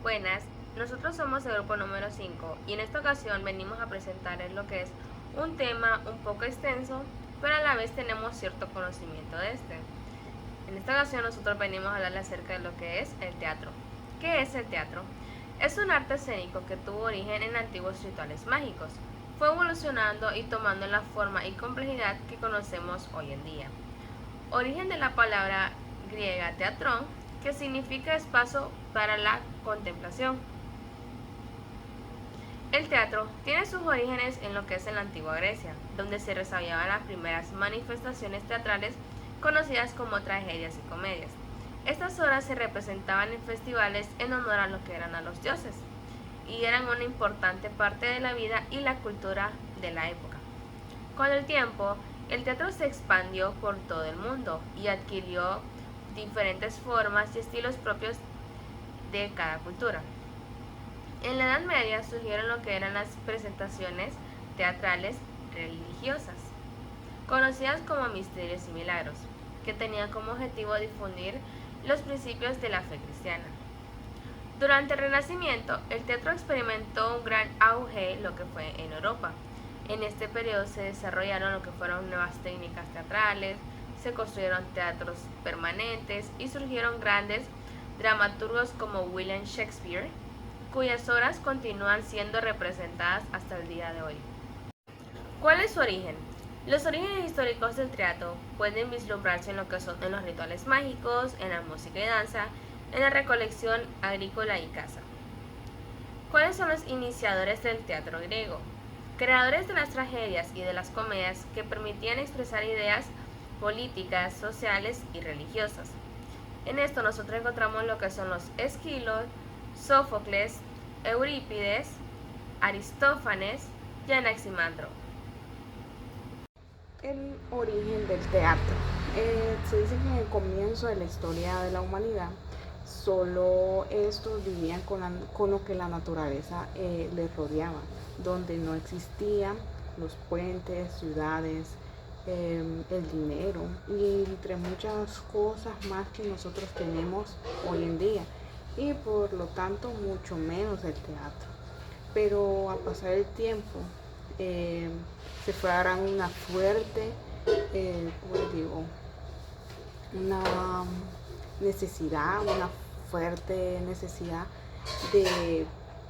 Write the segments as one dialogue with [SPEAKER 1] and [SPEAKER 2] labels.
[SPEAKER 1] Buenas, nosotros somos el grupo número 5 y en esta ocasión venimos a presentarles lo que es un tema un poco extenso, pero a la vez tenemos cierto conocimiento de este. En esta ocasión nosotros venimos a hablar acerca de lo que es el teatro. ¿Qué es el teatro? Es un arte escénico que tuvo origen en antiguos rituales mágicos. Fue evolucionando y tomando la forma y complejidad que conocemos hoy en día. Origen de la palabra griega teatrón, que significa espacio para la contemplación. El teatro tiene sus orígenes en lo que es en la antigua Grecia, donde se desarrollaban las primeras manifestaciones teatrales conocidas como tragedias y comedias. Estas obras se representaban en festivales en honor a lo que eran a los dioses y eran una importante parte de la vida y la cultura de la época. Con el tiempo, el teatro se expandió por todo el mundo y adquirió diferentes formas y estilos propios de cada cultura. En la Edad Media surgieron lo que eran las presentaciones teatrales religiosas, conocidas como misterios y milagros, que tenían como objetivo difundir los principios de la fe cristiana. Durante el Renacimiento, el teatro experimentó un gran auge, lo que fue en Europa. En este periodo se desarrollaron lo que fueron nuevas técnicas teatrales, se construyeron teatros permanentes y surgieron grandes dramaturgos como William Shakespeare, cuyas obras continúan siendo representadas hasta el día de hoy. ¿Cuál es su origen? Los orígenes históricos del teatro pueden vislumbrarse en lo que son en los rituales mágicos, en la música y danza, en la recolección agrícola y caza. ¿Cuáles son los iniciadores del teatro griego? Creadores de las tragedias y de las comedias que permitían expresar ideas políticas, sociales y religiosas. En esto nosotros encontramos lo que son los Esquilos, Sófocles, Eurípides, Aristófanes y Anaximandro.
[SPEAKER 2] El origen del teatro. Se dice que en el comienzo de la historia de la humanidad, solo estos vivían con lo que la naturaleza les rodeaba, donde no existían los puentes, ciudades, el dinero y entre muchas cosas más que nosotros tenemos hoy en día y por lo tanto mucho menos el teatro. Pero a pasar el tiempo eh, se fue dando una fuerte, ¿cómo les digo? Una una fuerte necesidad de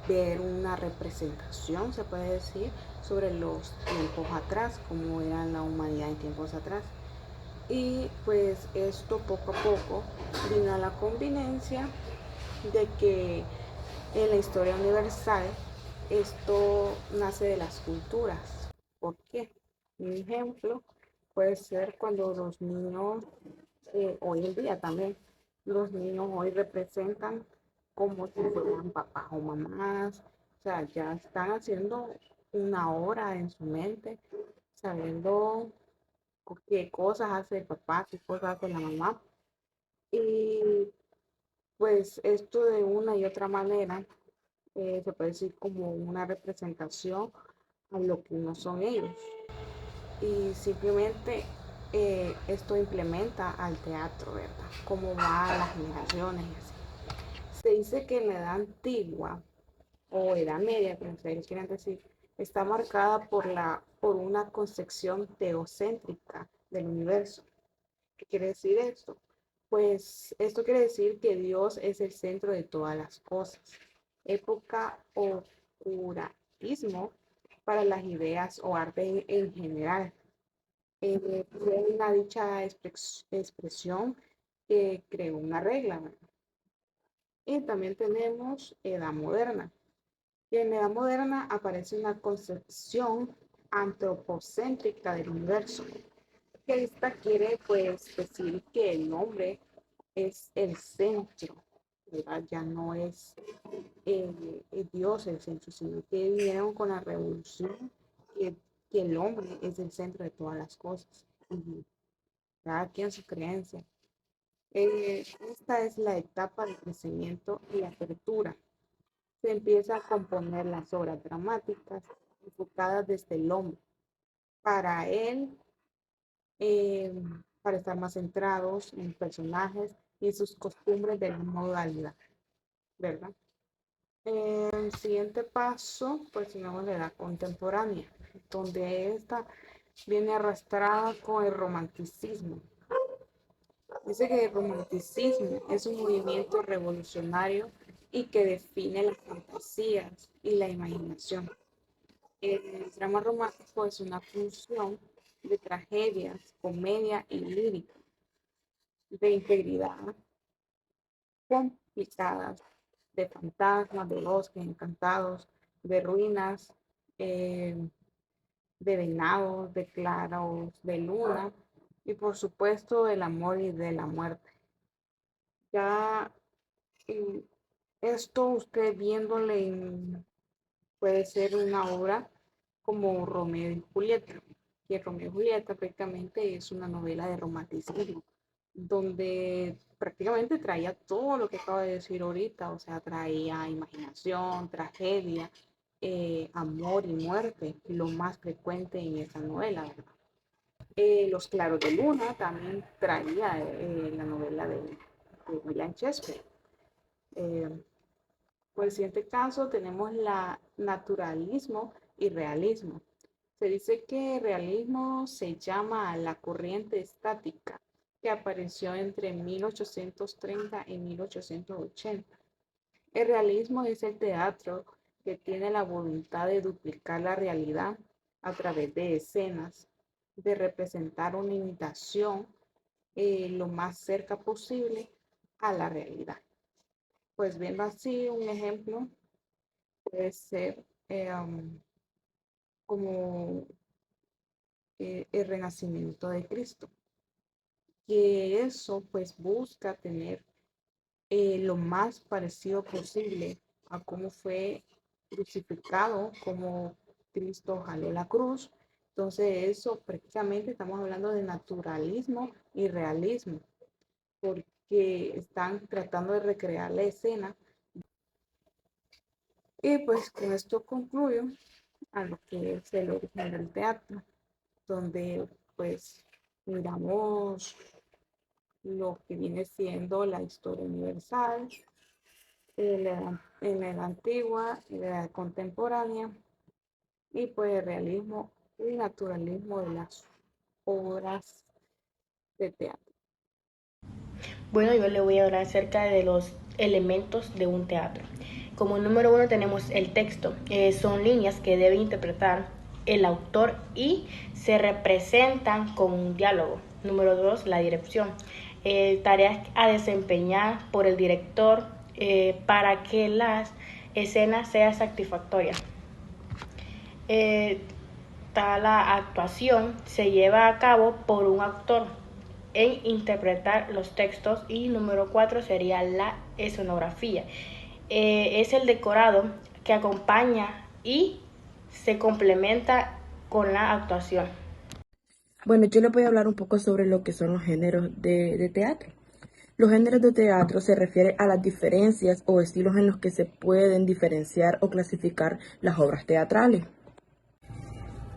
[SPEAKER 2] ver una representación, se puede decir, sobre los tiempos atrás, como era la humanidad en tiempos atrás. Y pues esto poco a poco vino a la conveniencia de que en la historia universal esto nace de las culturas. ¿Por qué? Un ejemplo puede ser cuando los niños, hoy en día también, los niños hoy representan como si fueran papás o mamás, o sea, ya están haciendo una obra en su mente, sabiendo qué cosas hace el papá, qué cosas hace la mamá. Y pues esto de una y otra manera se puede decir como una representación a lo que no son ellos. Y simplemente esto implementa al teatro, ¿verdad? Cómo va a las generaciones y así. Se dice que en la edad antigua o edad media, como ustedes quieran decir, está marcada por una concepción teocéntrica del universo. ¿Qué quiere decir esto? Pues esto quiere decir que Dios es el centro de todas las cosas. Época oscurantismo para las ideas o arte en general. Fue una dicha expresión que creó una regla, ¿verdad? Y también tenemos Edad Moderna. Y en la Edad Moderna aparece una concepción antropocéntrica del universo, que esta quiere pues decir que el hombre es el centro, ¿verdad? Ya no es Dios el centro, sino que vinieron con la revolución que, que el hombre es el centro de todas las cosas. Y cada quien su creencia. Esta es la etapa de crecimiento y apertura. Se empieza a componer las obras dramáticas enfocadas desde el hombre, para él, eh, para estar más centrados en personajes y sus costumbres de la modalidad, ¿verdad? El siguiente paso, pues tenemos la edad contemporánea, donde esta viene arrastrada con el romanticismo. Dice que el romanticismo es un movimiento revolucionario y que define las fantasías y la imaginación. El drama romántico es una función de tragedias, comedia y lírica, de integridad complicadas, de fantasmas, de bosques encantados, de ruinas, eh, de venados, de claros, de luna y por supuesto del amor y de la muerte. Ya eh, esto usted viéndole puede ser una obra como Romeo y Julieta, que Romeo y Julieta prácticamente es una novela de romanticismo, donde prácticamente traía todo lo que acabo de decir ahorita, o sea, traía imaginación, tragedia, amor y muerte, lo más frecuente en esa novela, ¿verdad? Los Claros de Luna también traía la novela de William Shakespeare. Eh, por el siguiente caso tenemos la naturalismo y realismo. Se dice que realismo se llama a la corriente estática que apareció entre 1830 y 1880. El realismo es el teatro que tiene la voluntad de duplicar la realidad a través de escenas, de representar una imitación lo más cerca posible a la realidad. Pues viendo así un ejemplo, puede ser como el renacimiento de Cristo, que eso pues busca tener lo más parecido posible a cómo fue crucificado, como Cristo jaló la cruz. Entonces eso prácticamente estamos hablando de naturalismo y realismo, porque están tratando de recrear la escena. Y pues con esto concluyo a lo que es el origen del teatro, donde pues miramos lo que viene siendo la historia universal, en la antigua, en la edad contemporánea, y pues el realismo y naturalismo de las obras de teatro.
[SPEAKER 3] Bueno, yo le voy a hablar acerca de los elementos de un teatro. Como número uno tenemos el texto. Son líneas que debe interpretar el autor y se representan con un diálogo. Número dos, la dirección. Tareas a desempeñar por el director para que las escenas sean satisfactorias. La actuación se lleva a cabo por un actor en interpretar los textos. Y número 4 sería la escenografía. Es el decorado que acompaña y se complementa con la actuación.
[SPEAKER 4] Bueno, yo les voy a hablar un poco sobre lo que son los géneros de teatro. Los géneros de teatro se refieren a las diferencias o estilos en los que se pueden diferenciar o clasificar las obras teatrales.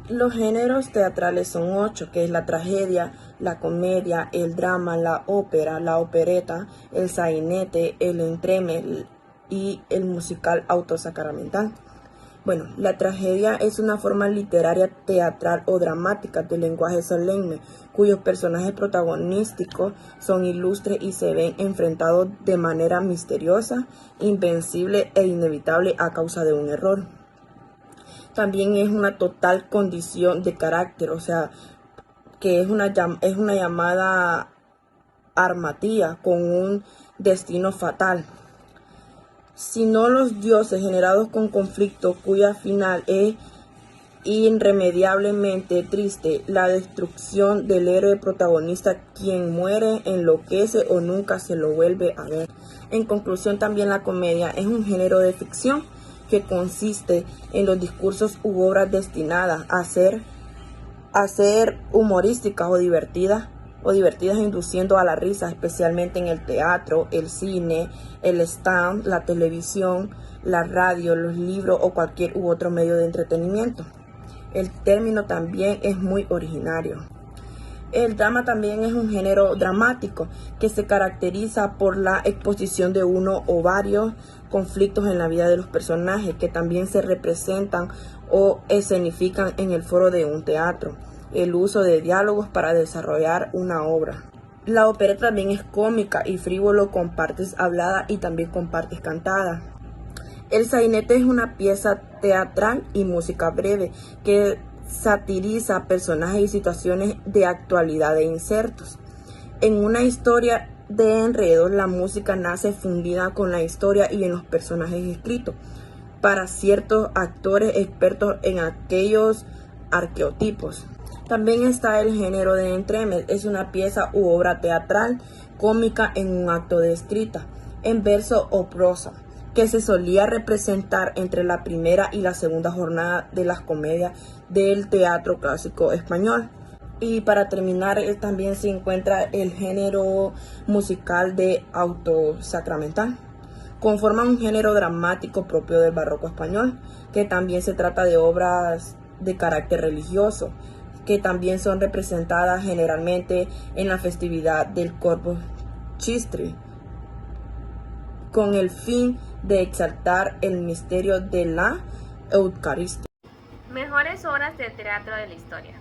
[SPEAKER 4] Los géneros teatrales son 8, que es la tragedia, la comedia, el drama, la ópera, la opereta, el sainete, el entremés y el musical autosacramental. Bueno, la tragedia es una forma literaria, teatral o dramática de lenguaje solemne, cuyos personajes protagonísticos son ilustres y se ven enfrentados de manera misteriosa, invencible e inevitable a causa de un error. También es una total condición de carácter, o sea, que es una llamada armatía con un destino fatal. Sino los dioses generados con conflicto cuya final es irremediablemente triste, la destrucción del héroe protagonista, quien muere, enloquece o nunca se lo vuelve a ver. En conclusión, también la comedia es un género de ficción que consiste en los discursos u obras destinadas a ser humorísticas o divertidas induciendo a la risa, especialmente en el teatro, el cine, el stand, la televisión, la radio, los libros o cualquier u otro medio de entretenimiento. El término también es muy originario. El drama también es un género dramático que se caracteriza por la exposición de uno o varios conflictos en la vida de los personajes que también se representan o escenifican en el foro de un teatro. El uso de diálogos para desarrollar una obra. La opereta también es cómica y frívolo con partes habladas y también con partes cantadas. El sainete es una pieza teatral y música breve que satiriza personajes y situaciones de actualidad e insertos. En una historia de enredos, la música nace fundida con la historia y en los personajes escritos, para ciertos actores expertos en aquellos arqueotipos. También está el género de entremés, es una pieza u obra teatral cómica en un acto de escrita, en verso o prosa, que se solía representar entre la primera y la segunda jornada de las comedias del teatro clásico español. Y para terminar, también se encuentra el género musical de auto sacramental. Conforman un género dramático propio del barroco español, que también se trata de obras de carácter religioso, que también son representadas generalmente en la festividad del Corpus Christi, con el fin de exaltar el misterio de la Eucaristía.
[SPEAKER 1] Mejores obras de teatro de la historia.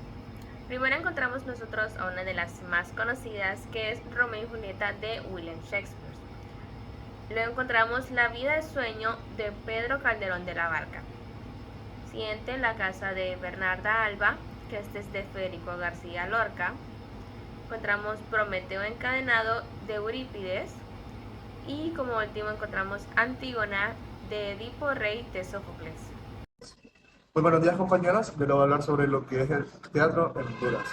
[SPEAKER 1] Primero encontramos nosotros a una de las más conocidas, que es Romeo y Julieta de William Shakespeare. Luego encontramos La vida de sueño de Pedro Calderón de la Barca. Siguiente, La casa de Bernarda Alba, que este es de Federico García Lorca. Encontramos Prometeo encadenado de Eurípides. Y como último encontramos Antígona de Edipo Rey de Sófocles.
[SPEAKER 5] Muy buenos días, compañeros. Les voy a hablar sobre lo que es el teatro en Honduras.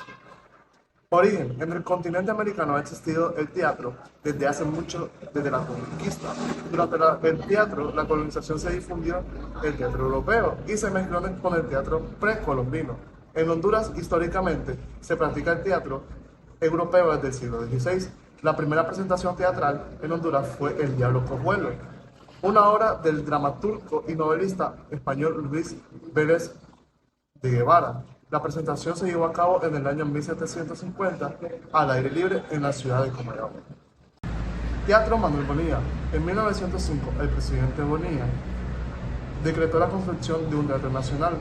[SPEAKER 5] Origen. En el continente americano ha existido el teatro desde hace mucho, desde la conquista. Durante el teatro, la colonización se difundió el teatro europeo y se mezcló con el teatro precolombino. En Honduras, históricamente, se practica el teatro europeo desde el siglo XVI. La primera presentación teatral en Honduras fue El Diablo Cojuelo, una obra del dramaturgo y novelista español Luis Vélez de Guevara. La presentación se llevó a cabo en el año 1750 al aire libre en la ciudad de Comayagua. Teatro Manuel Bonilla. En 1905, el presidente Bonilla decretó la construcción de un teatro nacional,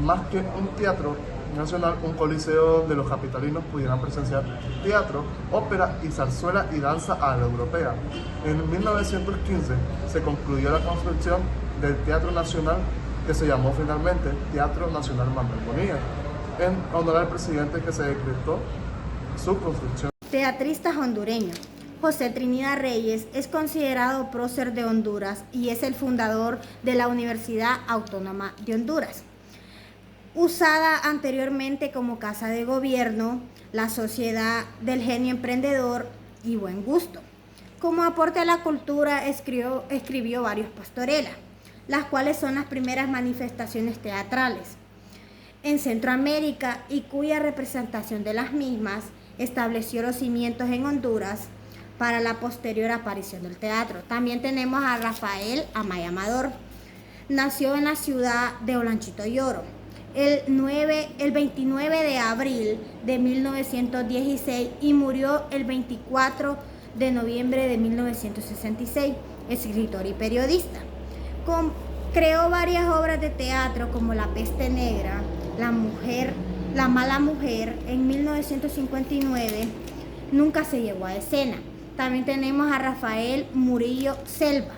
[SPEAKER 5] más que un teatro nacional, un coliseo donde los capitalinos pudieran presenciar teatro, ópera y zarzuela y danza a la europea. En 1915 se concluyó la construcción del Teatro Nacional, que se llamó finalmente Teatro Nacional Manuel Bonilla, en honor al presidente que se decretó su construcción.
[SPEAKER 6] Teatristas hondureños. José Trinidad Reyes es considerado prócer de Honduras y es el fundador de la Universidad Autónoma de Honduras. Usada anteriormente como casa de gobierno, la Sociedad del Genio Emprendedor y Buen Gusto. Como aporte a la cultura escribió varios pastorelas, las cuales son las primeras manifestaciones teatrales en Centroamérica y cuya representación de las mismas estableció los cimientos en Honduras para la posterior aparición del teatro. También tenemos a Rafael Amaya Amador. Nació en la ciudad de Olanchito Lloro el 29 de abril de 1916 y murió el 24 de noviembre de 1966, escritor y periodista. Creó varias obras de teatro como La peste negra, La mala mujer en 1959, nunca se llevó a escena. También tenemos a Rafael Murillo Selva.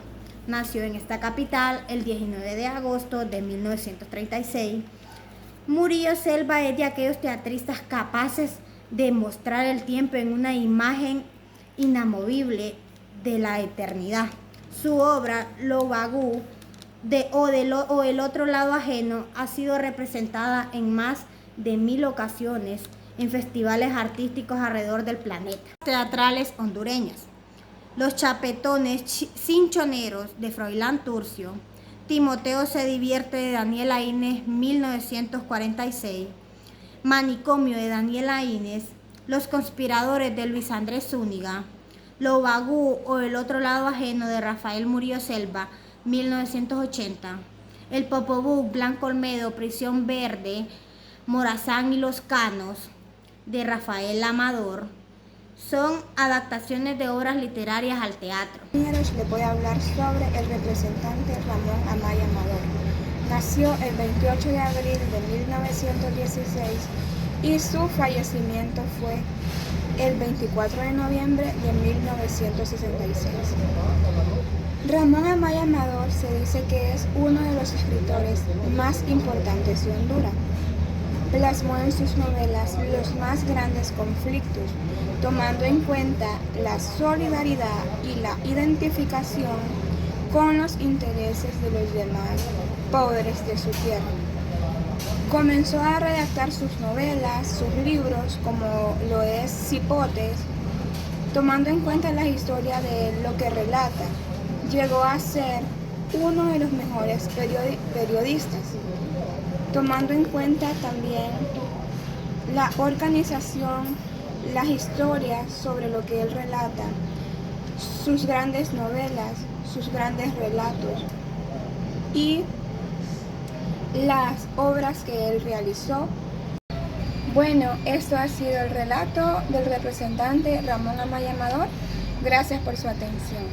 [SPEAKER 6] Nació en esta capital el 19 de agosto de 1936. Murillo Selva es de aquellos teatristas capaces de mostrar el tiempo en una imagen inamovible de la eternidad. Su obra, Lo Bagú o El otro lado ajeno, ha sido representada en más de 1000 ocasiones en festivales artísticos alrededor del planeta. Teatrales hondureñas. Los chapetones cinchoneros de Froilán Turcio, Timoteo se divierte de Daniela Inés, 1946, Manicomio de Daniela Inés, Los conspiradores de Luis Andrés Zúñiga, Lo Bagú o El otro lado ajeno de Rafael Murillo Selva, 1980, El Popobú, Blanco Olmedo, Prisión Verde, Morazán y Los Canos, de Rafael Amador son adaptaciones de obras literarias al teatro.
[SPEAKER 7] Les voy a hablar sobre el representante Ramón Amaya Amador. Nació el 28 de abril de 1916 y su fallecimiento fue el 24 de noviembre de 1966. Ramón Amaya Amador se dice que es uno de los escritores más importantes de Honduras. Plasmó en sus novelas los más grandes conflictos, tomando en cuenta la solidaridad y la identificación con los intereses de los demás pobres de su tierra. Comenzó a redactar sus novelas, sus libros, como lo es Cipotes, tomando en cuenta la historia de lo que relata. Llegó a ser uno de los mejores periodistas, tomando en cuenta también la organización, las historias sobre lo que él relata, sus grandes novelas, sus grandes relatos y las obras que él realizó. Bueno, esto ha sido el relato del representante Ramón Amaya Amador. Gracias por su atención.